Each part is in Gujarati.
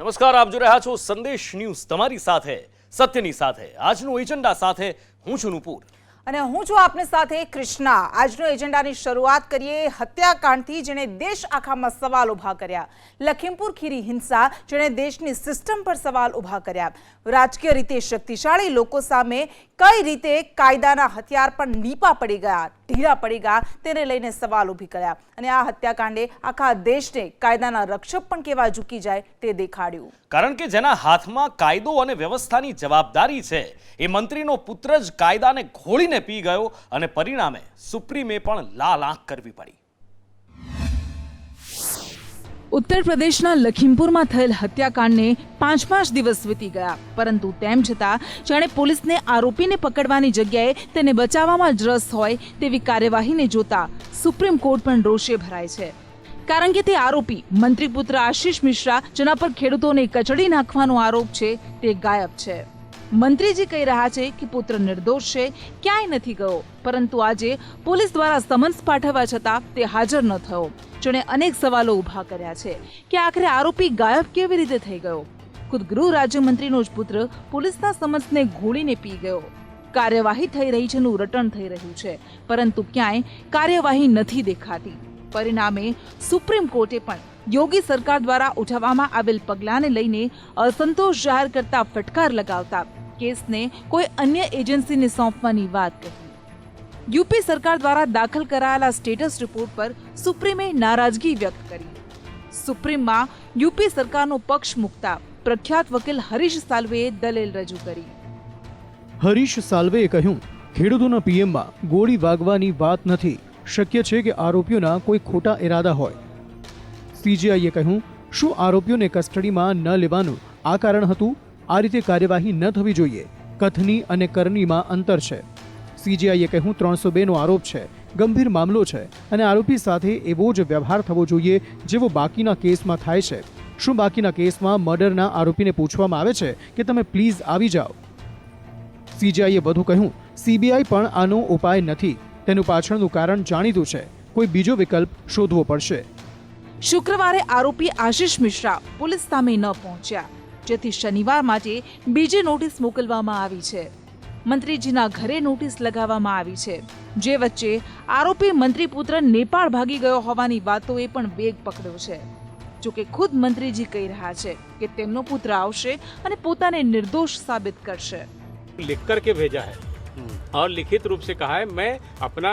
નમસ્કાર, આપ જોઈ રહ્યા છો સંદેશ ન્યૂઝ, તમારી સાથે સત્યની સાથે આજનું એજન્ડા સાથે હું છું નુપુર અને હું છું આપની સાથે કૃષ્ણા। આજનો એજન્ડાની શરૂઆત કરીએ હત્યાકાંડથી જેણે દેશ આખામાં સવાલ ઊભા કર્યા। લખીમપુર ખીરી હિંસા જેણે દેશની સિસ્ટમ પર સવાલ ઊભા કર્યા। રાજકીય રીતે શક્તિશાળી લોકો સામે કઈ રીતે કાયદાના હથિયાર પર નીપા પડી ગયા, ઢીલા પડી ગયા, તેને લઈને સવાલ ઊભી કર્યા। અને આ હત્યાકાંડે આખા દેશને કાયદાના રક્ષક પણ કેવા ઝૂકી જાય તે દેખાડ્યું। કારણ કે જેના હાથમાં કાયદો અને વ્યવસ્થાની જવાબદારી છે એ મંત્રીનો પુત્ર જ કાયદાને ઘોળીને પી ગયો અને પરિણામે સુપ્રીમે પણ લાલ આંખ કરવી પડી। ઉત્તર પ્રદેશના લખીમપુરમાં થયેલ હત્યાકાંડને 5 દિવસ વીતી ગયા, પરંતુ તેમ છતાં જાણે પોલીસને આરોપીને પકડવાની જગ્યાએ તેને બચાવવામાં જ રસ હોય તેવી કાર્યવાહીને જોતા સુપ્રીમ કોર્ટ પણ રોષે ભરાય છે। કારણ કે તે આરોપી મંત્રી પુત્ર આશીષ મિશ્રા, જેના પર ખેડૂતોને કચડી નાખવાનો આરોપ છે, તે ગાયબ છે। મંત્રીજી કહી રહ્યા છે કે પુત્ર નિર્દોષ છે, ક્યાંય નથી ગયો, પરંતુ આજે પોલીસ દ્વારા સમન્સ પાઠવવા છતાં તે હાજર ન થયો, જેણે અનેક સવાલો ઊભા કર્યા છે કે આખરે આરોપી ગાયબ કેવી રીતે થઈ ગયો। ખુદ ગૃહ રાજ્યમંત્રીનો જ પુત્ર પોલીસના સમન્સને ઘોળીને પી ગયો। કાર્યવાહી થઈ રહી છે નું રટણ થઈ રહ્યું છે, પરંતુ ક્યાંય કાર્યવાહી નથી દેખાતી। પરિણામે સુપ્રીમ કોર્ટે પણ યોગી સરકાર દ્વારા ઉઠાવવામાં આવેલ પગલાંને લઈને અસંતોષ જાહેર કરતા ફટકાર લગાવતા કેસને કોઈ અન્ય એજન્સીને સોંપવાની વાત કહી। યુપી સરકાર દ્વારા દાખલ કરાયેલા સ્ટેટસ રિપોર્ટ પર સુપ્રીમે નારાજગી વ્યક્ત કરી। સુપ્રીમમાં યુપી સરકારનો પક્ષ મૂકતા પ્રખ્યાત વકીલ હરીશ સાલ્વેએ દલીલ રજૂ કરી। હરીશ સાલ્વેએ કહ્યું, ખેડૂતોના પીએમમાં ગોળી વાગવાની વાત નથી, શક્ય છે કે આરોપીઓના કોઈ ખોટા ઇરાદા હોય। સીજીઆઈએ કહ્યું, શું આરોપીઓને કસ્ટડીમાં ન લેવાનું આ કારણ હતું? આ રીતે કાર્યવાહી ન થવી જોઈએ। કથની અને કરણીમાં અંતર છે। સીજીઆઈએ કહ્યું, 302નો આરોપ છે, ગંભીર મામલો છે અને આરોપી સાથે એવો જ વ્યવહાર થવો જોઈએ જેવો બાકીના કેસમાં થાય છે। શું બાકીના કેસમાં મર્ડરના આરોપીને પૂછવામાં આવે છે કે તમે પ્લીઝ આવી જાઓ? સીજીઆઈએ વધુ કહ્યું, સીબીઆઈ પણ આનો ઉપાય નથી, તેનું પાછળનું કારણ જાણીતું છે, કોઈ બીજો વિકલ્પ શોધવો પડશે। શુક્રવારે આરોપી આશીષ મિશ્રા પોલીસ સામે ન પહોંચ્યા, જેથી શનિવાર માટે બીજી નોટિસ મોકલવામાં આવી છે। મંત્રીજીના ઘરે નોટિસ લગાવવામાં આવી છે, જે વચ્ચે આરોપી મંત્રી પુત્ર નેપાળ ભાગી ગયો હોવાની વાતોએ પણ વેગ પકડ્યો છે। જોકે ખુદ મંત્રીજી કહી રહ્યા છે કે તેમનો પુત્ર આવશે અને પોતાને નિર્દોષ સાબિત કરશે। लिख करके भेजा है और लिखित रूप से कहा है, मैं अपना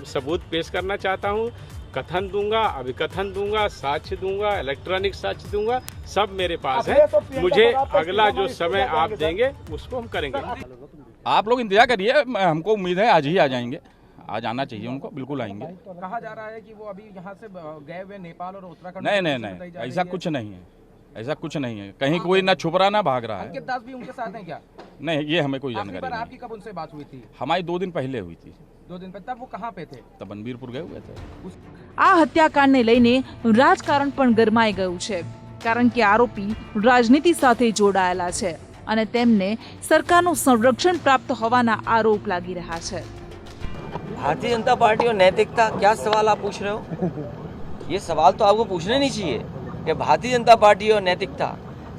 सबूत पेश करना चाहता हूँ, कथन दूंगा, अभिकथन दूंगा, साक्ष्य दूंगा, इलेक्ट्रॉनिक साक्ष्य दूंगा, सब मेरे पास है। मुझे अगला जो समय आप देंगे उसको हम करेंगे। आप लोग इंतजार करिए, हमको उम्मीद है आज ही आ जाएंगे, आज आना चाहिए उनको, बिल्कुल आएंगे। कहा जा रहा है कि वो अभी यहाँ से गए हुए नेपाल और उत्तराखंड। नहीं, ऐसा कुछ नहीं है, ऐसा कुछ नहीं है, कहीं कोई ना छुप रहा ना भाग रहा है। अंकित दास भी उनके साथ हैं क्या? नहीं, ये हमें कोई जानकारी नहीं। आपकी कब उनसे बात हुई थी? हमारी 2 दिन पहले हुई थी। 2 दिन पहले? तब वो कहाँ पे थे? तब बनबीरपुर गए हुए थे। આ હત્યાકાંડને લઈને રાજકારણ પણ ગરમાઈ ગયું છે, કારણ કે આરોપી રાજનીતિ સાથે જોડાયેલા છે અને તેમને સરકારનું સંરક્ષણ પ્રાપ્ત હોવાના આરોપ લાગી રહ્યા છે। भारतीय जनता पार्टी और नैतिकता, क्या सवाल आप पूछ रहे हो? ये सवाल तो आपको पूछने नहीं चाहिए कि भारतीय जनता पार्टी और नैतिकता,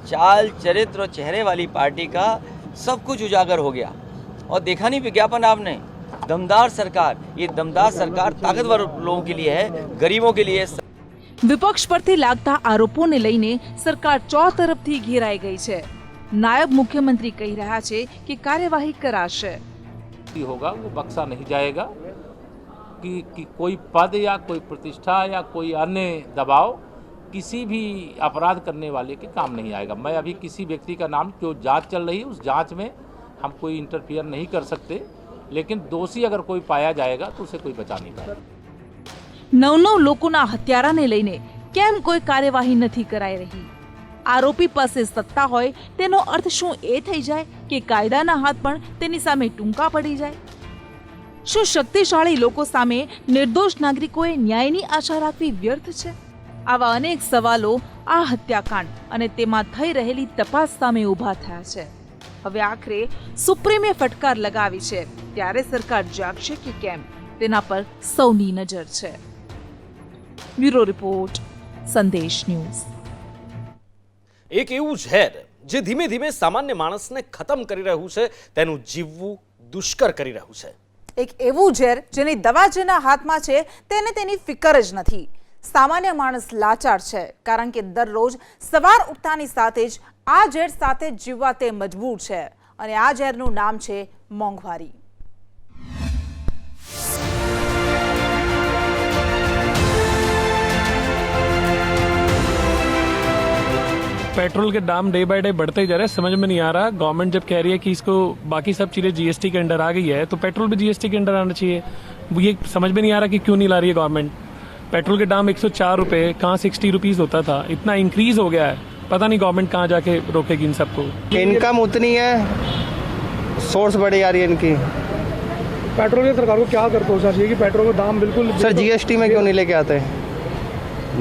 चाल चरित्र और चेहरे वाली पार्टी का सब कुछ उजागर हो गया। और देखा नहीं विज्ञापन आपने? दमदार सरकार, ये दमदार सरकार ताकतवर लोगों के लिए है, गरीबों के लिए। વિપક્ષ પરથી લાગતા આરોપોને લઈને સરકાર ચોતરફથી ઘેરાઈ ગઈ છે। નાયબ મુખ્યમંત્રી કહી રહ્યા છે કે કાર્યવાહી કરાશે। होगा वो बख्शा नहीं जाएगा कि कोई पद या कोई प्रतिष्ठा या कोई अन्य दबाव किसी भी अपराध करने वाले के काम नहीं आएगा। मैं अभी किसी व्यक्ति का नाम, जो जांच चल रही है उस जांच में हम कोई इंटरफियर नहीं कर सकते, लेकिन दोषी अगर कोई पाया जाएगा तो उसे कोई बचा नहीं पाएगा। 9 લોકોના હત્યારાને લઈને કેમ કોઈ કાર્યવાહી નથી કરાઈ રહી? આરોપી પાસે સત્તા હોય તેનો અર્થ શું એ થઈ જાય કે કાયદાના હાથ પણ તેની સામે ટૂંકા પડી જાય? શું શક્તિશાળી લોકો સામે નિર્દોષ નાગરિકોએ ન્યાયની આશા રાખવી વ્યર્થ છે? આવા અનેક સવાલો આ હત્યાકાંડ અને તેમાં થઈ રહેલી તપાસ સામે ઊભા થયા છે। હવે આખરે સુપ્રીમે ફટકાર લગાવી છે, ત્યારે સરકાર જાગશે કે કેમ તેના પર સૌની નજર છે। બ્યુરો રિપોર્ટ, સંદેશ ન્યૂઝ। એક એવું ઝેર જે ધીમે ધીમે સામાન્ય માણસને ખતમ કરી રહ્યું છે, તેનું જીવવું દુષ્કર કરી રહ્યું છે. એક એવું ઝેર જેની દવા જેના હાથમાં છે તેને તેની ફિકર જ નથી. સામાન્ય માણસ લાચાર છે, કારણ કે દરરોજ સવાર ઉઠતાની સાથે જ આ ઝેર સાથે જીવવા તે મજબૂર છે, અને આ ઝેરનું નામ છે મોંઘવારી. पेट्रोल के दाम डे बाय डे बढ़ते ही जा रहे हैं, समझ में नहीं आ रहा. गवर्नमेंट जब कह रही है कि इसको बाकी सब चीज़ें जीएसटी के अंडर आ गई है, तो पेट्रोल भी जीएसटी के अंडर आना चाहिए. ये समझ में नहीं आ रहा कि क्यों नहीं ला रही है गवर्नमेंट. पेट्रोल के दाम 104 रुपये, कहाँ 60 रुपीज़ होता था, इतना इंक्रीज हो गया है. पता नहीं गवर्नमेंट कहाँ जाके रोकेगी इन सबको. इनकम उतनी है, सोर्स बढ़ी आ रही है इनकी. पेट्रोल की सरकार को क्या कर सोचना चाहिए कि पेट्रोल का दाम बिल्कुल सर जीएसटी में क्यों नहीं लेके आते?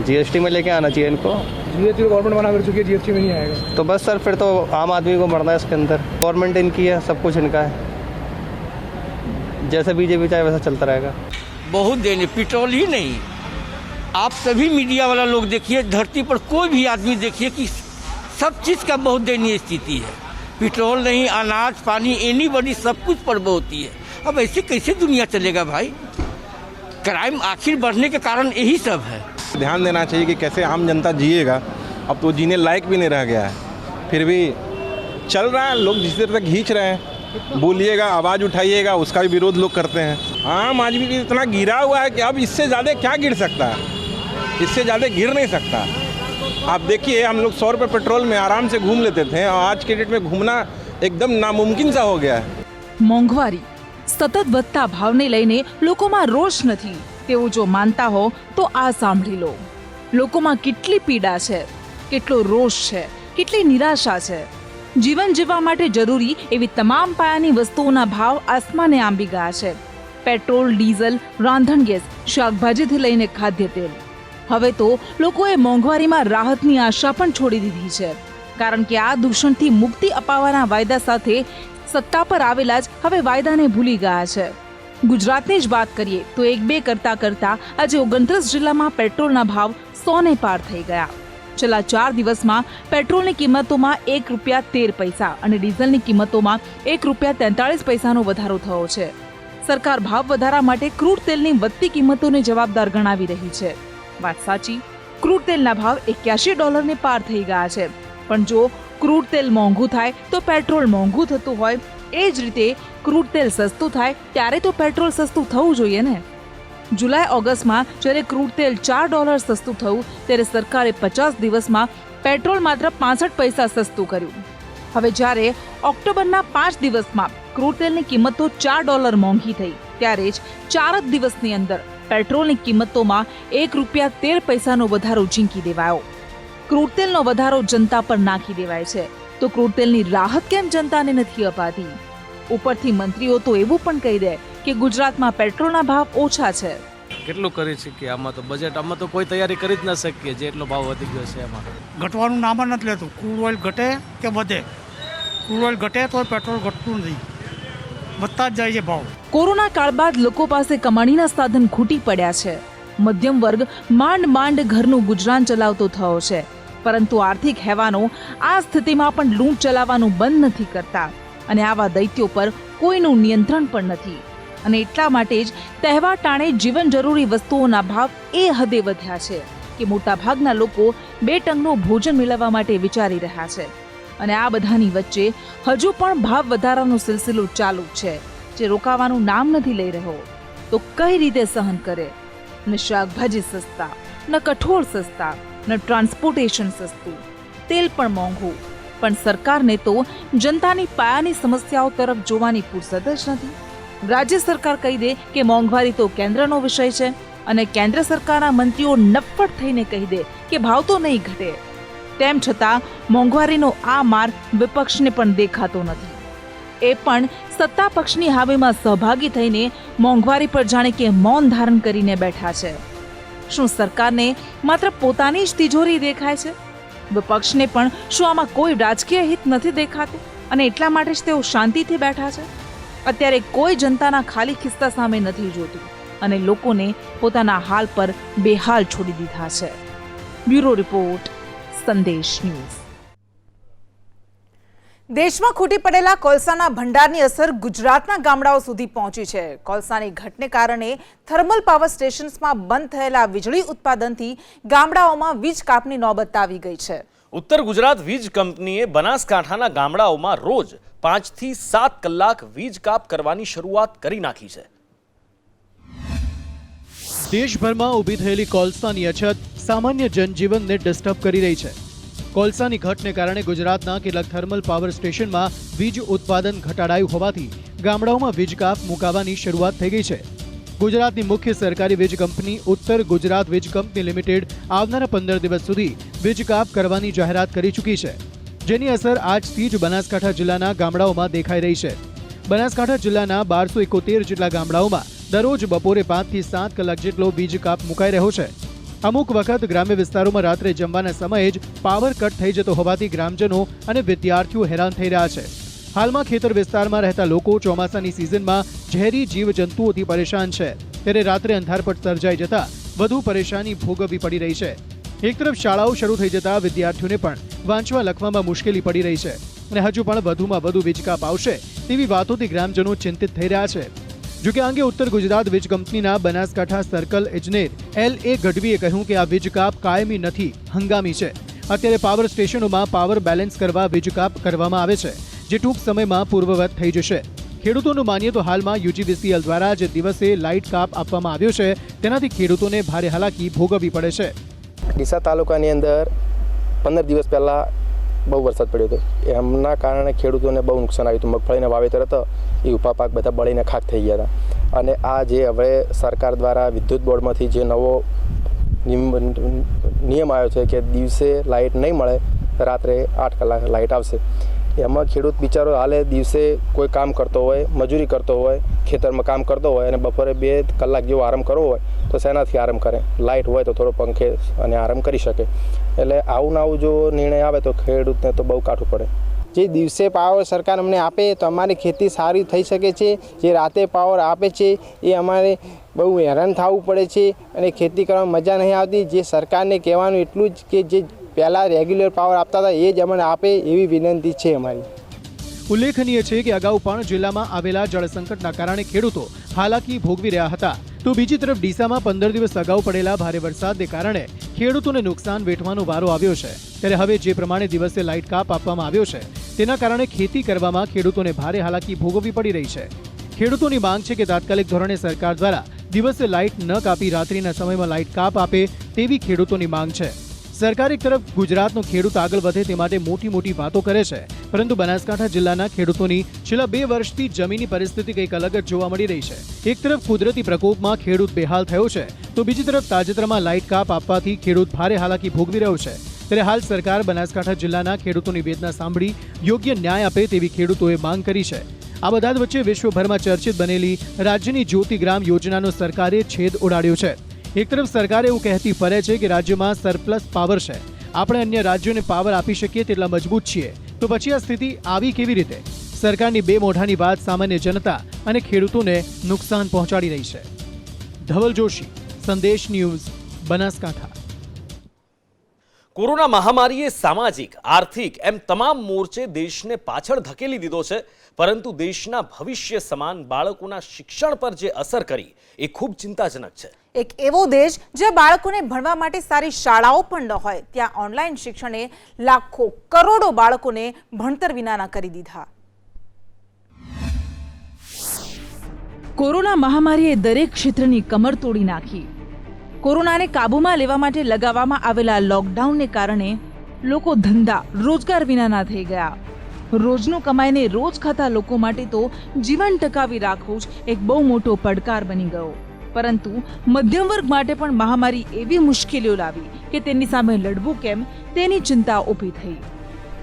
जीएसटी में लेके आना चाहिए इनको. जीएसटी गवर्नमेंट मना कर चुकी है, जीएसटी में नहीं आएगा. तो बस सर फिर तो आम आदमी को मरना है इसके अंदर. गवर्नमेंट इनकी है, सब कुछ इनका है. जैसे बीजेपी चाहे वैसा चलता रहेगा. बहुत देने पेट्रोल ही नहीं, आप सभी मीडिया वाला लोग देखिए, धरती पर कोई भी आदमी देखिए कि सब चीज़ का बहुत दयनीय स्थिति है. पेट्रोल नहीं, अनाज पानी एनी बड़ी सब कुछ पर होती है. अब ऐसे कैसे दुनिया चलेगा भाई? क्राइम आखिर बढ़ने के कारण यही सब है. ध्यान देना चाहिए कि कैसे आम जनता जिएगा. अब तो जीने लायक भी नहीं रह गया है, फिर भी चल रहा है. लोग जिस तरह तक खींच रहे हैं, बोलिएगा, आवाज़ उठाइएगा, उसका भी विरोध लोग करते हैं. आम आदमी भी इतना गिरा हुआ है कि अब इससे ज़्यादा क्या गिर सकता है? इससे ज़्यादा गिर नहीं सकता. आप देखिए, हम लोग 100 रुपये पेट्रोल में आराम से घूम लेते थे, और आज के डेट में घूमना एकदम नामुमकिन सा हो गया है. મોંઘવારી સતત વધતા ભાવને લઈને લોકોમાં રોષ નથી તેવું જો માનતા હો તો આ સાંભળી લો. લોકોમાં કેટલી પીડા છે, કેટલો રોષ છે, કેટલી નિરાશા છે. જીવન જીવવા માટે જરૂરી એવી તમામ પાયાની વસ્તુઓના ભાવ આસમાને આંબી ગયા છે. પેટ્રોલ, ડીઝલ, રાંધણ ગેસ, શાકભાજીથી લઈને ખાદ્ય તેલ. હવે તો લોકોએ મોંઘવારીમાં રાહતની આશા પણ છોડી દીધી છે, કારણ કે આ દૂષણથી મુક્તિ અપાવવાના વાયદા સાથે સત્તા પર આવેલા જ હવે વાયદાને ભૂલી ગયા છે. ગુજરાતની જ વાત કરીએ તો 1-2 કરતા આજે 29 જિલ્લામાં પેટ્રોલના ભાવ 100ને પાર થઈ ગયા. છેલ્લા 4 દિવસમાં પેટ્રોલની કિંમતોમાં ₹1.13 અને ડીઝલની કિંમતોમાં ₹1.43નો વધારો થયો છે. સરકાર ભાવ વધારા માટે ક્રૂડ તેલની વધતી કિંમતોને જવાબદાર ગણાવી રહી છે. વાત સાચી, ક્રૂડ તેલના ભાવ $81ને પાર થઈ ગયા છે. પણ જો ક્રૂડ તેલ મોંઘું થાય તો પેટ્રોલ મોંઘું થતું હોય, એ જ રીતે ક્રૂડ તેલ સસ્તું થાય ત્યારે તો પેટ્રોલ સસ્તું થવું જોઈએ ને. જુલાઈ-ઓગસ્ટમાં જ્યારે ક્રૂડ તેલ $4 સસ્તું થયું, ત્યારે સરકારે 50 દિવસમાં પેટ્રોલ માત્ર 65 પૈસા સસ્તું કર્યું. હવે જ્યારે ઓક્ટોબરના 5 દિવસમાં ક્રૂડ તેલની કિંમતો $4 મોંઘી થઈ, ત્યારે જ 4 જ દિવસની અંદર પેટ્રોલની કિંમતોમાં ₹1.13નો વધારો ઝીંકી દેવાયો. ક્રૂડ તેલનો વધારો જનતા પર નાખી દેવાય છે, તો ક્રૂડ તેલની રાહત કેમ જનતાને નથી અપાતી? ઉપરથી મંત્રીઓ તો એવું પણ કહી દે કે ગુજરાતમાં પેટ્રોલના ભાવ ઓછા છે. કેટલું કરી શકીએ આમાં તો બજેટ, આમાં તો કોઈ તૈયારી કરી જ ન શકીએ જેટલો ભાવ વધી ગયો છે. એમાં ઘટવાનું નામ જ નથી લેતું. ક્રૂડ ઓઇલ ઘટે કે વધે, ક્રૂડ ઓઇલ ઘટે તો પેટ્રોલ ઘટતું નથી, વધતા જ જાય છે ભાવ. કોરોના કાળ બાદ લોકો પાસે કમાણીના સાધન ખૂટી પડ્યા છે. મધ્યમ વર્ગ માંડ ઘરનું ગુજરાન ચલાવતો થયો છે, પરંતુ આર્થિક હેવાનો આ સ્થિતિમાં પણ લૂંટ ચલાવવાનું બંધ નથી કરતા, અને આવા દૈત્યો પર કોઈનું નિયંત્રણ પણ નથી. અને એટલા માટે જ તહેવાર ટાણે જીવન જરૂરી વસ્તુઓના ભાવ એ હદે વધ્યા છે કે મોટાભાગના લોકો 2 ટંકનું ભોજન મેળવવા માટે વિચારી રહ્યા છે. અને આ બધાની વચ્ચે હજુ પણ ભાવ વધારાનો સિલસિલો ચાલુ છે, જે રોકાવાનું નામ નથી લઈ રહ્યો. તો કઈ રીતે સહન કરે? ન શાકભાજી સસ્તા, ન કઠોળ સસ્તા, ન ટ્રાન્સપોર્ટેશન સસ્તું, તેલ પણ મોંઘું. પણ સરકારને તો જનતાની પાયાની સમસ્યાઓ તરફ જોવાની ફુરસદ જ નથી. રાજ્ય સરકાર કહી દે કે મોંઘવારી તો કેન્દ્રનો વિષય છે, અને કેન્દ્ર સરકારના મંત્રીઓ નફ્ફટ થઈને કહી દે કે ભાવ તો નહીં ઘટે. તેમ છતાં મોંઘવારીનો આ માર વિપક્ષને પણ દેખાતો નથી. એ પણ સત્તા પક્ષની હાવેમાં સહભાગી થઈને મોંઘવારી પર જાણે કે મૌન ધારણ કરીને બેઠા છે. શું સરકારને માત્ર પોતાની જ તિજોરી દેખાય છે? વિપક્ષને પણ શું આમાં કોઈ રાજકીય હિત નથી દેખાતું, અને એટલા માટે જ તેઓ શાંતિથી બેઠા છે? અત્યારે કોઈ જનતાના ખાલી ખિસ્સા સામે નથી જોતું, અને લોકોને પોતાના હાલ પર બેહાલ છોડી દીધા છે. બ્યુરો રિપોર્ટ, સંદેશ ન્યૂઝ. દેશમાં ખૂટી પડેલા કોલસાના ભંડારની અસર ગુજરાતના ગામડાઓ સુધી પહોંચી છે. કોલસાની ઘટને કારણે થર્મલ પાવર સ્ટેશન્સમાં બંધ થયેલા વીજળી ઉત્પાદનથી ગામડાઓમાં વીજ કાપની નોબત આવી ગઈ છે. ઉત્તર ગુજરાત વીજ કંપનીએ બનાસકાંઠાના ગામડાઓમાં રોજ 5 થી 7 કલાક વીજ કાપ કરવાની શરૂઆત કરી નાખી છે. દેશભરમાં ઊભી થયેલી કોલસાની અછત સામાન્ય જનજીવનને ડિસ્ટર્બ કરી રહી છે. કોલસાની ઘટને કારણે ગુજરાતના કેટલાક થર્મલ પાવર સ્ટેશનમાં વીજ ઉત્પાદન ઘટાડાયું હોવાથી ગામડાઓમાં વીજ કાપ મુકાવવાની શરૂઆત થઈ ગઈ છે. ગુજરાતની મુખ્ય સરકારી વીજ કંપની ઉત્તર ગુજરાત વીજ કંપની લિમિટેડ આવનારા 15 દિવસ સુધી વીજ કાપ કરવાની જાહેરાત કરી ચૂકી છે, જેની અસર આજથી જ બનાસકાંઠા જિલ્લાના ગામડાઓમાં દેખાઈ રહી છે. બનાસકાંઠા જિલ્લાના 1271 જેટલા ગામડાઓમાં દરરોજ બપોરે 5 થી 7 કલાક જેટલો વીજ કાપ મુકાઈ રહ્યો છે. અમુક વખત ગ્રામ્ય વિસ્તારોમાં રાત્રે જમવાના સમયે જ પાવર કટ થઈ જતો હોવાથી ગ્રામજનો અને વિદ્યાર્થીઓ હેરાન થઈ રહ્યા છે. હાલમાં ખેતર વિસ્તારમાં રહેતા લોકો ચોમાસાની સિઝનમાં ઝેરી જીવજંતુઓથી પરેશાન છે, ત્યારે રાત્રે અંધારપટ સર્જાઈ જતા વધુ પરેશાની ભોગવવી પડી રહી છે. એક તરફ શાળાઓ શરૂ થઈ જતા વિદ્યાર્થીઓને પણ વાંચવા લખવામાં મુશ્કેલી પડી રહી છે અને હજુ પણ વધુમાં વધુ વીજ કાપ આવશે તેવી વાતોથી ગ્રામજનો ચિંતિત થઈ રહ્યા છે. જોકે આ અંગે ઉત્તર ગુજરાત વીજ કંપનીના બનાસકાંઠા સર્કલ ઇજનેર LA ગઢવીએ કહ્યું કે આ વીજ કાપ કાયમી નથી, હંગામી છે. અત્યારે પાવર સ્ટેશનોમાં પાવર બેલેન્સ કરવા વીજ કાપ કરવામાં આવે છે, જે ટૂંક સમયમાં પૂર્વવત થઈ જશે. ખેડૂતોનું માનીએ તો હાલમાં UGVCL દ્વારા જે દિવસે લાઇટ કાપ આપવામાં આવ્યો છે તેનાથી ખેડૂતોને ભારે હાલાકી ભોગવવી પડે છે. ડીસા તાલુકાની અંદર 15 દિવસ પહેલાં બહુ વરસાદ પડ્યો હતો. એમના કારણે ખેડૂતોને બહુ નુકસાન આવ્યું હતું. મગફળીના વાવેતર હતો એ ઊભા પાક બધા બળીને ખાક થઈ ગયા હતા. અને આ જે હવે સરકાર દ્વારા વિદ્યુત બોર્ડમાંથી જે નવો નિયમ આવ્યો છે કે દિવસે લાઇટ નહીં મળે, રાત્રે 8 કલાક લાઇટ આવશે. એમાં ખેડૂત બિચારો હાલે દિવસે કોઈ કામ કરતો હોય, મજૂરી કરતો હોય, ખેતરમાં કામ કરતો હોય અને બપોરે 2 કલાક જેવો આરામ કરવો હોય તો શેનાથી આરામ કરે? લાઇટ હોય તો થોડો પંખે અને આરામ કરી શકે. એટલે આવું જો નિર્ણય આવે તો ખેડૂતને તો બહુ કાઠું પડે. જે દિવસે પાવર સરકાર અમને આપે તો અમારી ખેતી સારી થઈ શકે છે. જે રાતે પાવર આપે છે એ અમારે બહુ હેરાન થવું પડે છે અને ખેતી કરવામાં મજા નહીં આવતી. જે સરકારને કહેવાનું એટલું જ કે જે પહેલાં રેગ્યુલર પાવર આપતા હતા એ જ અમને આપે એવી વિનંતી છે અમારી. ઉલ્લેખનીય છે કે અગાઉ પણ જિલ્લામાં આવેલા જળ સંકટના કારણે ખેડૂતો હાલાકી ભોગવી રહ્યા હતા. તો બીજી તરફ ડીસામાં 15 દિવસ અગાઉ પડેલા ભારે વરસાદને કારણે ખેડૂતોને નુકસાન વેઠવાનો વારો આવ્યો છે. ત્યારે હવે જે પ્રમાણે દિવસે લાઇટ કાપ આપવામાં આવ્યો છે તેના કારણે ખેતી કરવામાં ખેડૂતોને ભારે હાલાકી ભોગવવી પડી રહી છે. ખેડૂતોની માંગ છે કે તાત્કાલિક ધોરણે સરકાર દ્વારા દિવસે લાઇટ ન કાપી રાત્રિના સમયમાં લાઇટ કાપ આપે તેવી ખેડૂતોની માંગ છે. સરકાર એક તરફ ગુજરાતનો ખેડૂત આગળ વધે તે માટે મોટી વાતો કરે છે, પરંતુ બનાસકાંઠા જિલ્લાના ખેડૂતોની છેલ્લા 2 વર્ષથી જમીનની પરિસ્થિતિ કંઈક અલગ જ જોવા મળી રહી છે. એક તરફ કુદરતી પ્રકોપમાં ખેડૂત બેહાલ થયો છે તો બીજી તરફ તાજેતરમાં લાઇટ કાપ આપવાથી ખેડૂત ભારે હાલાકી ભોગવી રહ્યો છે. ત્યારે હાલ સરકાર બનાસકાંઠા જિલ્લાના ખેડૂતોની વેદના સાંભળી યોગ્ય ન્યાય આપે તેવી ખેડૂતોએ માંગ કરી છે. આ બધા જ વચ્ચે વિશ્વભરમાં ચર્ચિત બનેલી રાજ્યની જ્યોતિગ્રામ યોજનાનો સરકારે છેદ ઉડાડ્યો છે. એક તરફ સરકાર એવું કહેતી ફરે છે કે રાજ્યમાં સરપ્લસ પાવર છે, આપણે અન્ય રાજ્યોને પાવર આપી શકીએ તેટલા મજબૂત છીએ. તો પછી આ સ્થિતિ આવી કેવી રીતે? સરકારની બે મોઢાની વાત સામાન્ય જનતા અને ખેડૂતોને નુકસાન પહોંચાડી રહી છે. ધવલ જોશી, સંદેશ ન્યૂઝ, બનાસકાંઠા. કોરોના મહામારીએ સામાજિક, આર્થિક એમ તમામ મોરચે દેશને પાછળ ધકેલી દીધો છે, પરંતુ દેશના ભવિષ્ય સમાન બાળકોના શિક્ષણ પર જે અસર કરી એ ખૂબ ચિંતાજનક છે. એક એવો દેશ જ્યાં બાળકોને ભણવા માટે સારી શાળાઓ પણ ન હોય, ત્યાં ઓનલાઈન શિક્ષણે લાખો કરોડો બાળકોને ભણતર વિનાના કરી દીધા. કોરોના મહામારીએ દરેક ક્ષેત્રની કમર તોડી નાખી. કોરોનાને કાબૂમાં લેવા માટે લગાવવામાં આવેલા લોકડાઉનને કારણે લોકો ધંધા, રોજગાર વિનાના થઈ ગયા. રોજનું કમાઈને રોજ ખાતા લોકો માટે તો જીવન ટકાવી રાખવું જ એક બહુ મોટો પડકાર બની ગયો. પરંતુ મધ્યમ વર્ગ માટે પણ મહામારી એવી મુશ્કેલીઓ લાવી કે તેની સામે લડવું કેમ તેની ચિંતા ઊભી થઈ.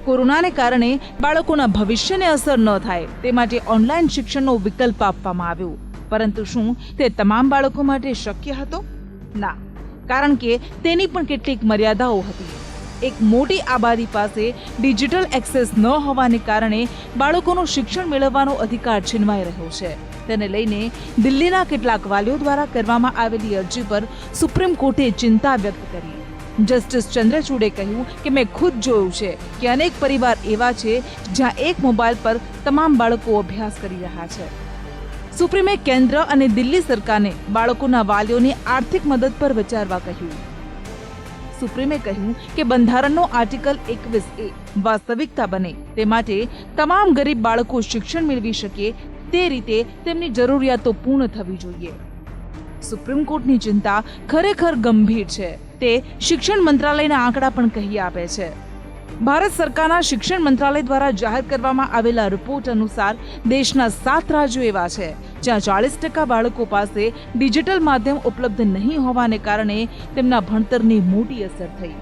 કોરોનાને કારણે બાળકોના ભવિષ્યને અસર ન થાય તે માટે ઓનલાઈન શિક્ષણનો વિકલ્પ આપવામાં આવ્યો. પરંતુ શું તે તમામ બાળકો માટે શક્ય હતો? ના, કારણ કે તેની પણ કેટલીક મર્યાદાઓ હતી. એક મોટી આબાદી પાસે ડિજિટલ એક્સેસ ન હોવાને કારણે બાળકોનું શિક્ષણ મેળવવાનો અધિકાર છીનવાઈ રહ્યો છે. તેને લઈને દિલ્હીના કેટલાક વાલીઓ દ્વારા કરવામાં આવેલી અરજી પર સુપ્રીમ કોર્ટે ચિંતા વ્યક્ત કરી. જસ્ટિસ ચંદ્રચૂડે કહ્યું કે મેં ખુદ જોયું છે કે અનેક પરિવાર એવા છે જ્યાં એક મોબાઈલ પર તમામ બાળકો અભ્યાસ કરી રહ્યા છે. સુપ્રીમે કેન્દ્ર અને દિલ્હી સરકારને બાળકોના વાલીઓની આર્થિક મદદ પર વિચારવા કહ્યું. સુપ્રીમે કહ્યું કે બંધારણનો આર્ટિકલ 21A વાસ્તવિકતા બને તે માટે તમામ ગરીબ બાળકો શિક્ષણ મેળવી શકે તે રીતે તેમની જરૂરિયાતો પૂર્ણ થવી જોઈએ. સુપ્રીમ કોર્ટની ચિંતા ખરેખર ગંભીર છે તે શિક્ષણ મંત્રાલયના આંકડા પણ કહી આપે છે. ભારત સરકારના શિક્ષણ મંત્રાલય દ્વારા જાહેર કરવામાં આવેલા રિપોર્ટ અનુસાર દેશના 7 રાજ્યો એવા છે જ્યાં 40% બાળકો પાસે ડિજિટલ માધ્યમ ઉપલબ્ધ નહીં હોવાને કારણે તેમના ભણતરની મોટી અસર થઈ.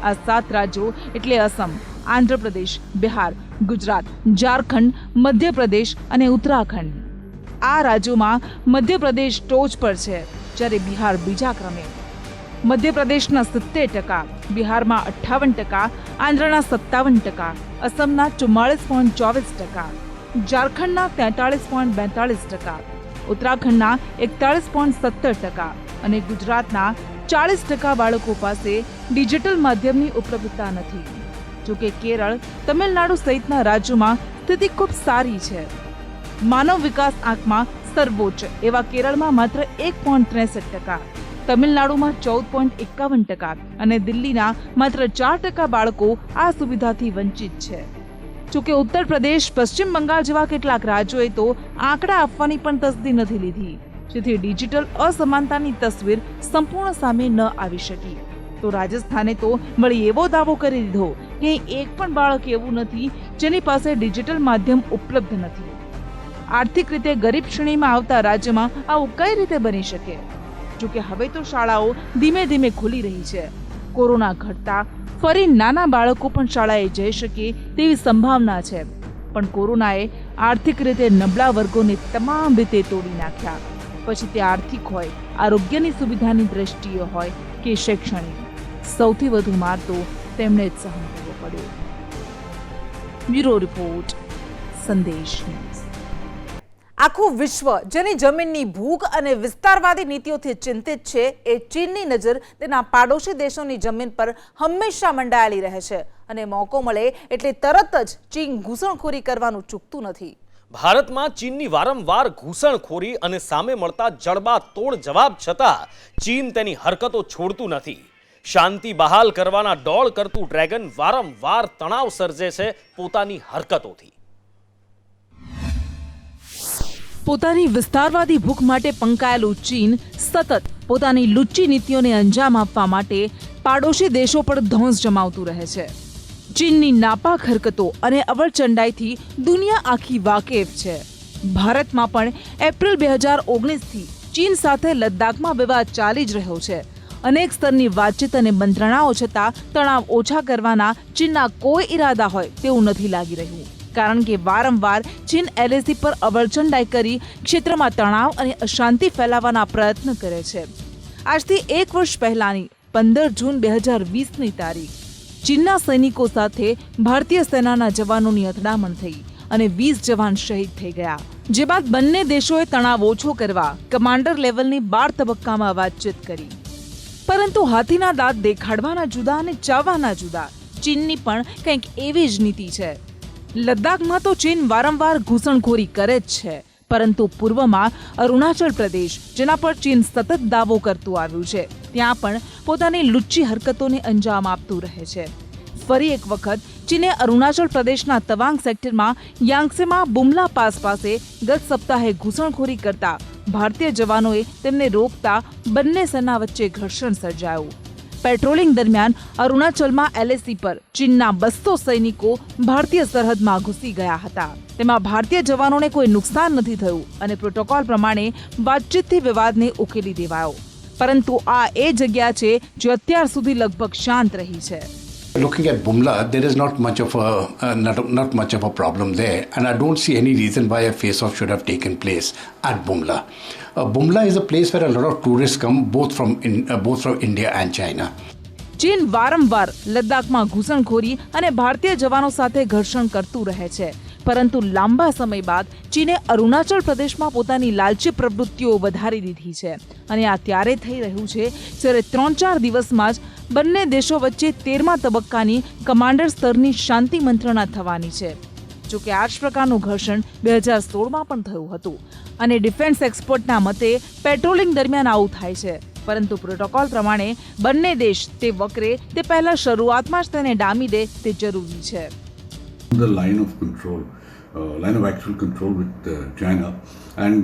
આ 7 રાજ્યો એટલે અસમ, આંધ્રપ્રદેશ, બિહાર, ગુજરાત, ઝારખંડ, મધ્યપ્રદેશ અને ઉત્તરાખંડ. આ રાજ્યોમાં મધ્યપ્રદેશ ટોચ પર છે જ્યારે બિહાર બીજા ક્રમે. મધ્યપ્રદેશના 70%, બિહારમાં 58%, આંધ્રના 57%, અસમના 44.24%, ઝારખંડના 43.42%, ઉત્તરાખંડના 41.17% અને ગુજરાતના 40% બાળકો પાસે ડિજિટલ માધ્યમની ઉપલબ્ધતા નથી. જોકે કેરળ, તમિલનાડુ સહિતના રાજ્યોમાં સ્થિતિ ખૂબ સારી છે. માનવ વિકાસ આંકમાં સર્વોચ્ચ એવા કેરળમાં માત્ર 1.63%, તમિલનાડુમાં 14.51% અને દિલ્હીના માત્ર 4% બાળકો આ સુવિધાથી વંચિત છે. જોકે ઉત્તર પ્રદેશ, પશ્ચિમ બંગાળ જેવા કેટલાક રાજ્યોએ તો આંકડા આપવાની પણ તસ્દી નથી લીધી, જેથી ડિજિટલ અસમાનતાની તસવીર સંપૂર્ણ સામે ન આવી શકી. તો રાજસ્થાને તો વળી એવો દાવો કરી દીધો કે એક પણ બાળક એવું નથી જેની પાસે ડિજિટલ માધ્યમ ઉપલબ્ધ નથી. આર્થિક રીતે ગરીબ શ્રેણીમાં આવતા રાજ્યમાં આવું કઈ રીતે બની શકે? જોકે હવે તો શાળાઓ ધીમે ધીમે ખુલી રહી છે. કોરોના ઘટતા ફરી નાના બાળકો પણ શાળાએ જઈ શકે તેવી સંભાવના છે. પણ કોરોનાએ આર્થિક રીતે નબળા વર્ગોને તમામ રીતે તોડી નાખ્યા. પછી તે આર્થિક હોય, આરોગ્યની સુવિધાની દ્રષ્ટિએ હોય કે શૈક્ષણિક, સૌથી વધુ માર તો તેમણે જ સહન કરવો પડ્યો. બ્યુરો રિપોર્ટ, સંદેશ ન્યૂઝ. આખું વિશ્વ જેની જમીનની ભૂખ અને વિસ્તારવાદી નીતિઓથી ચિંતિત છે એ ચીનની નજર તેના પાડોશી દેશોની જમીન પર હંમેશા મંડાયેલી રહે છે અને મોકો મળે એટલે તરત જ ચીન ઘૂસણખોરી કરવાનું ચૂકતું નથી. ભારતમાં ચીનની વારંવાર ઘૂસણખોરી અને સામે મળતા જડબાતોડ જવાબ છતાં ચીન તેની હરકતો છોડતું નથી. શાંતિ બહાલ કરવાના ડોળ કરતું ડ્રેગન વારંવાર તણાવ સર્જે છે પોતાની હરકતોથી. પોતાની વિસ્તારવાદી ભૂખ માટે પંકાયેલું ચીન સતત પોતાની લુચ્ચી નીતિઓને અંજામ આપવા માટે પાડોશી દેશો પર ધૌંસ જમાવતું રહે છે. ચીનની નાપાક હરકતો અને અવળચંડાઈથી દુનિયા આખી વાકેફ છે. ભારતમાં પણ એપ્રિલ 2019થી ચીન સાથે લદ્દાખમાં વિવાદ ચાલી જ રહ્યો છે. અનેક સ્તરની વાતચીત અને મંત્રણાઓ છતાં તણાવ ઓછા કરવાના ચીનના કોઈ ઈરાદા હોય તેવું નથી લાગી રહ્યું. કારણ કે વારંવાર ચીન LAC પર અવળચંડાઈ કરી ક્ષેત્રમાં તણાવ અને અશાંતિ ફેલાવવાના પ્રયત્ન કરે છે. આજથી 1 વર્ષ પહેલાની 15 જૂન 2020ની તારીખ ચીનના સૈનિકો સાથે ભારતીય સેનાના જવાનોની અથડામણ થઈ અને 20 જવાન શહીદ થઈ ગયા. જે બાદ બંને દેશોએ તણાવ ઓછો કરવા કમાન્ડર લેવલની 12 તબક્કામાં વાતચીત કરી. પરંતુ હાથીના દાંત દેખાડવાના જુદા અને ચાવવાના જુદા. ચીનની પણ કંઈક એવી જ નીતિ છે. લદ્દાખમાં તો ચીન વારંવાર ઘૂસણખોરી કરે જ છે, પરંતુ પૂર્વમાં અરુણાચલ પ્રદેશ, જેના પર ચીન સતત દાવો કરતું આવ્યું છે, ત્યાં પણ પોતાની લુચ્ચી હરકતોને અંજામ આપતું રહે છે. ફરી એક વખત ચીને અરુણાચલ પ્રદેશના તવાંગ સેક્ટરમાં યાંગસેમાં બુમલા પાસ પાસે ગત સપ્તાહે ઘૂસણખોરી કરતા ભારતીય જવાનોએ તેમને રોકતા બંને સેના વચ્ચે ઘર્ષણ સર્જાયું. પેટ્રોલિંગ દરમિયાન અરુણાચલમાં LAC પર ચીનના 200 સૈનિકો ભારતીય સરહદમાં ઘૂસી ગયા હતા. તેમાં ભારતીય જવાનોને કોઈ નુકસાન નથી થયું અને પ્રોટોકોલ પ્રમાણે વાતચીતથી વિવાદને ઉકેલી દેવાયો. પરંતુ આ એ જગ્યા છે જે અત્યાર સુધી લગભગ શાંત રહી છે. Looking at Bumla, there is not much of a problem there, and I don't see any reason why a face-off should have taken place at Bumla. Bumla is a place where a lot of tourists come, both from India and China. ચીન વારંવાર લદ્દાખમાં ઘૂસણખોરી અને ભારતીય જવાનો સાથે ઘર્ષણ કરતું રહે છે, પરંતુ લાંબા સમય બાદ ચીને અરુણાચલ પ્રદેશમાં પોતાની લાલચી પ્રવૃત્તિઓ વધારી દીધી છે અને આ ત્યારે થઈ રહ્યું છે જ્યારે 3-4 દિવસમાં જ બંને દેશો વચ્ચે 13મા તબક્કાની કમાન્ડર સ્તરની શાંતિ મંત્રણા થવાની છે. જોકે આ જ પ્રકારનું ઘર્ષણ 2016માં પણ થયું હતું અને ડિફેન્સ એક્સપર્ટના મતે પેટ્રોલિંગ દરમિયાન આવું થાય છે. પરંતુ પ્રોટોકોલ પ્રમાણે બંને દેશ તે વકરે તે પહેલા શરૂઆતમાં જ તેને ડામી દે તે જરૂરી છે. The line of control, line of actual control with China, and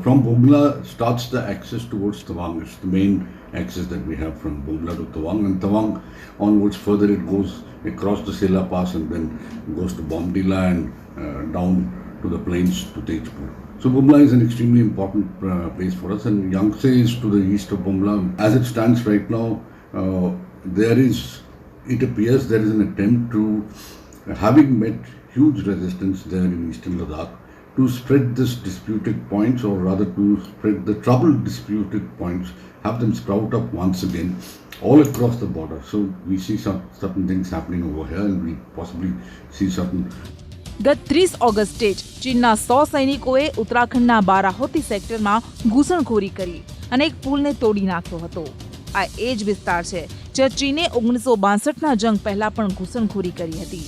from Bumla starts the access towards Tawang. It's the main access that we have from Bumla to Tawang, and Tawang onwards further it goes across the Sela Pass and then goes to Bomdila and down to the plains to Tejpur. So Bumla is an extremely important place for us, and Yangtze is to the east of Bumla. As it stands right now, it appears there is an attempt to, having met huge resistance there in eastern Ladakh, to spread this disputed points, or rather to spread the troubled disputed points, have them sprout up once again all across the border. So we see certain things happening over here, and we possibly see certain. ગત 30 ઓગસ્ટે જ ચીનના 100 સૈનિકોએ ઉત્તરાખંડના બારાહોતી સેક્ટરમાં ઘૂસણખોરી કરી અને એક પુલને તોડી નાખ્યો હતો. આ એ જ વિસ્તાર છે જ્યાં ચીને 1962ના જંગ પહેલા પણ ઘૂસણખોરી કરી હતી.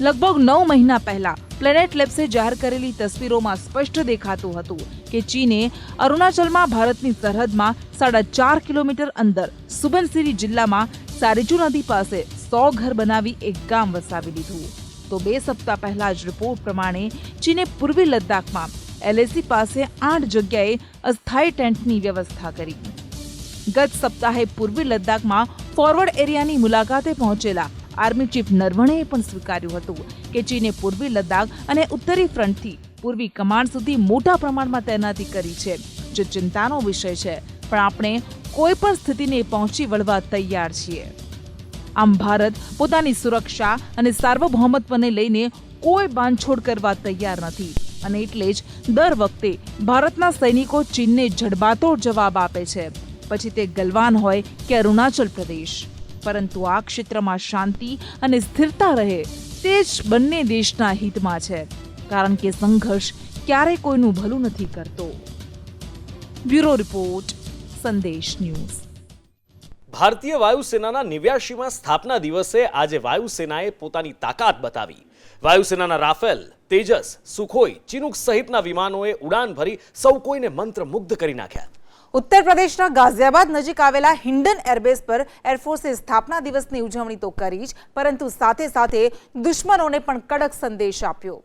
લગભગ 9 મહિના પહેલા પ્લેનેટ લેબ્સે જાહેર કરેલી તસવીરોમાં સ્પષ્ટ દેખાતું હતું કે ચીને અરુણાચલમાં ભારતની સરહદમાં 4.5 કિલોમીટર અંદર સુબનસિરી જિલ્લામાં સારીચુ નદી પાસે 100 ઘર બનાવી એક ગામ વસાવી લીધું. તો 2 સપ્તાહ પહેલા જ રિપોર્ટ પ્રમાણે ચીને પૂર્વી લદ્દાખમાં LAC પાસે 8 જગ્યાએ અસ્થાયી ટેન્ટની વ્યવસ્થા કરી. ગત સપ્તાહે પૂર્વી લદ્દાખમાં ફોરવર્ડ એરિયાની મુલાકાતે પહોંચેલા આર્મી ચીફ નરવણેએ પણ સ્વીકાર્યું હતું કે ચીને પૂર્વી લદ્દાખ અને ઉત્તરી ફ્રન્ટથી પૂર્વી કમાન્ડ સુધી મોટા પ્રમાણમાં તૈનાતી કરી છે, જે ચિંતાનો વિષય છે. પણ આપણે કોઈ પણ સ્થિતિને પહોંચી વળવા તૈયાર છીએ. આમ ભારત પોતાની સુરક્ષા અને સાર્વભૌમત્વને લઈને કોઈ બાંધછોડ કરવા તૈયાર નથી અને એટલે જ દર વખતે ભારતના સૈનિકો ચીનને જડબાતોડ જવાબ આપે છે, પછી તે ગલવાન હોય કે અરુણાચલ પ્રદેશ. પરંતુ આ ક્ષેત્રમાં શાંતિ અને સ્થિરતા રહે તે જ બંને દેશના હિતમાં છે, કારણ કે સંઘર્ષ ક્યારેય કોઈનું ભલું નથી કરતો. બ્યુરો રિપોર્ટ, સંદેશ ન્યૂઝ. ભારતીય વાયુસેનાના 89મા સ્થાપના દિવસે આજે વાયુસેનાએ પોતાની તાકાત બતાવી. વાયુસેનાના રાફેલ, તેજસ, સુખોઈ, ચિનુક સહિતના વિમાનોએ ઉડાન ભરી સૌ કોઈને મંત્રમુગ્ધ કરી નાખ્યા. ઉત્તર પ્રદેશના ગાઝિયાબાદ નજીક આવેલા હિન્ડન એરબેઝ પર એરફોર્સે સ્થાપના દિવસની ઉજવણી તો કરી જ, પરંતુ સાથે સાથે દુશ્મનોને પણ કડક સંદેશ આપ્યો.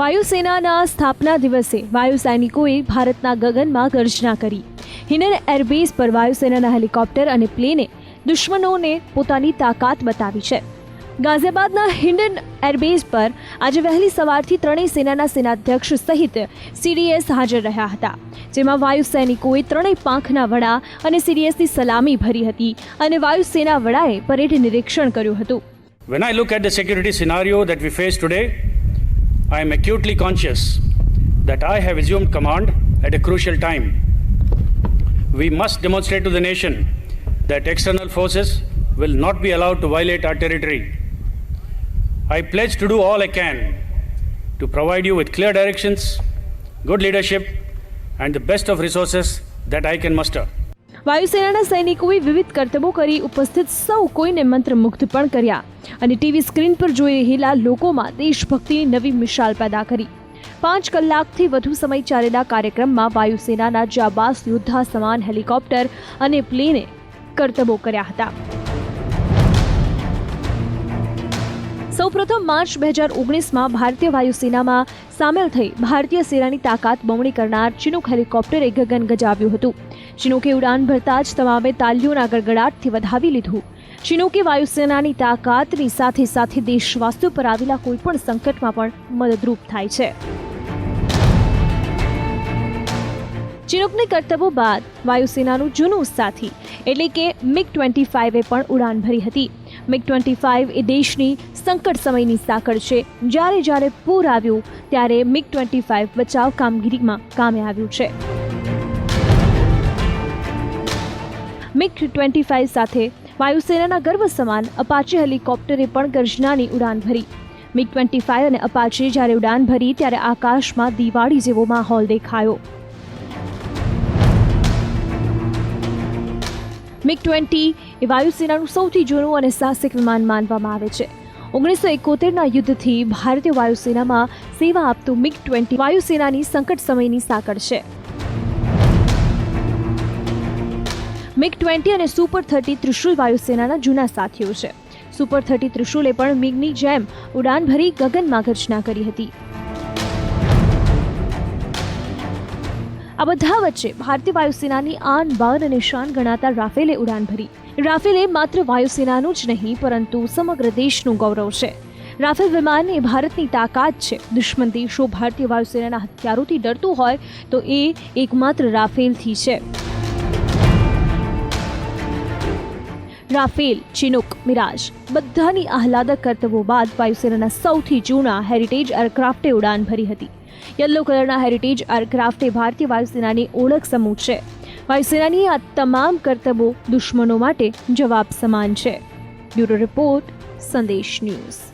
વાયુસેનાના સ્થાપના દિવસે વાયુ સૈનિકોએ ભારતના ગગનમાં ગર્જના કરી. હિન્ડન એરબેઝ પર વાયુસેનાના હેલિકોપ્ટર અને પ્લેને દુશ્મનોને પોતાની તાકાત બતાવી છે. ગાઝિયાબાદના હિન્ડન એરબેઝ પર આજે વહેલી સવારથી ત્રણેય સેનાના સેનાધ્યક્ષ સહિત CDS હાજર રહ્યા હતા, જેમાં વાયુ સૈનિકોએ ત્રણેય પાંખના વડા અને CDSની સલામી ભરી હતી અને વાયુસેના વડાએ પરેડ નિરીક્ષણ કર્યું હતું. When I look at the security scenario that we face today, I am acutely conscious that I have assumed command at a crucial time. We must demonstrate to the nation that external forces will not be allowed to violate our territory. I pledge to do all I can to provide you with clear directions, good leadership, and the best of resources that I can muster. વાયુસેનાના સૈનિકોએ વિવિધ કરતબો કરી ઉપસ્થિત સૌ કોઈને મંત્રમુગ્ધ પણ કર્યા અને ટીવી સ્ક્રીન પર જોઈ રહેલા લોકોમાં દેશભક્તિની નવી મિસાલ પેદા કરી. 5 કલાકથી વધુ સમય ચાલેલા કાર્યક્રમમાં વાયુસેનાના જાબાઝ યોદ્ધા સમાન હેલિકોપ્ટર અને પ્લેને કરતબો કર્યા હતા. સૌપ્રથમ માર્ચ 2019માં ભારતીય વાયુસેનામાં સામેલ થઈ ભારતીય સેનાની તાકાત બમણી કરનાર ચિનુક હેલિકોપ્ટરે ગગન ગજાવ્યું હતું. ચિનુકે ઉડાન ભરતા જ તમામે તાલીઓના ગડગડાટથી વધાવી લીધું. ચિનુકે વાયુસેનાની તાકાતની સાથે સાથે દેશવાસીઓ પર આવેલા કોઈપણ સંકટમાં પણ મદદરૂપ થાય છે. ચિનુકની કરતબો બાદ વાયુસેનાનું જૂનું સાથી એટલે કે MiG-25એ પણ ઉડાન ભરી હતી. MiG-25 એ દેશની સંકટ સમયની સાંકળ છે. જ્યારે પૂર આવ્યું ત્યારે MiG-25 બચાવ કામગીરીમાં કામે આવ્યું છે. MiG-25 સાથે વાયુસેનાના ગર્વ સમાન અપાચે હેલિકોપ્ટરે પણ ગર્જનાની ઉડાન ભરી. MiG-25 અને અપાચે જ્યારે ઉડાન ભરી ત્યારે આકાશમાં દિવાળી જેવો માહોલ દેખાયો. MiG-20 એ વાયુસેનાનું સૌથી જૂનું અને સાહસિક વિમાન માનવામાં આવે છે. 1971ના યુદ્ધથી ભારતીય વાયુસેનામાં સેવા આપતું MiG-20 વાયુસેનાની સંકટ સમયની સાંકળ છે. MiG-20 અને સુપર-30 ત્રિશુલ વાયુસેનાના જૂના સાથીઓ છે. સુપર-30 ત્રિશુલે પણ મિગની જેમ ઉડાન ભરી ગગનમાં ગર્જના કરી હતી. આ બધા વચ્ચે ભારતીય વાયુસેનાની આન બાન અને શાન ગણાતા રાફેલે ઉડાન ભરી. રાફેલ એ માત્ર વાયુસેનાનું જ નહીં પરંતુ સમગ્ર દેશનું ગૌરવ છે. રાફેલ વિમાન એ ભારતની તાકાત છે. દુશ્મન દેશો ભારતીય વાયુસેનાના હથિયારોથી ડરતું હોય તો એ એકમાત્ર રાફેલથી છે. રાફેલ, ચિનૂક, મિરાજ બધાની આહલાદક કરતબો બાદ વાયુસેનાના સૌથી જૂના હેરિટેજ એરક્રાફ્ટે ઉડાન ભરી હતી. યલો કલરના હેરિટેજ એરક્રાફ્ટ એ ભારતીય વાયુસેનાની ઓળખ સમૂહ છે. વાયુસેનાની આ તમામ કરતબો દુશ્મનો માટે જવાબ સમાન છે. બ્યુરો રિપોર્ટ, સંદેશ ન્યૂઝ.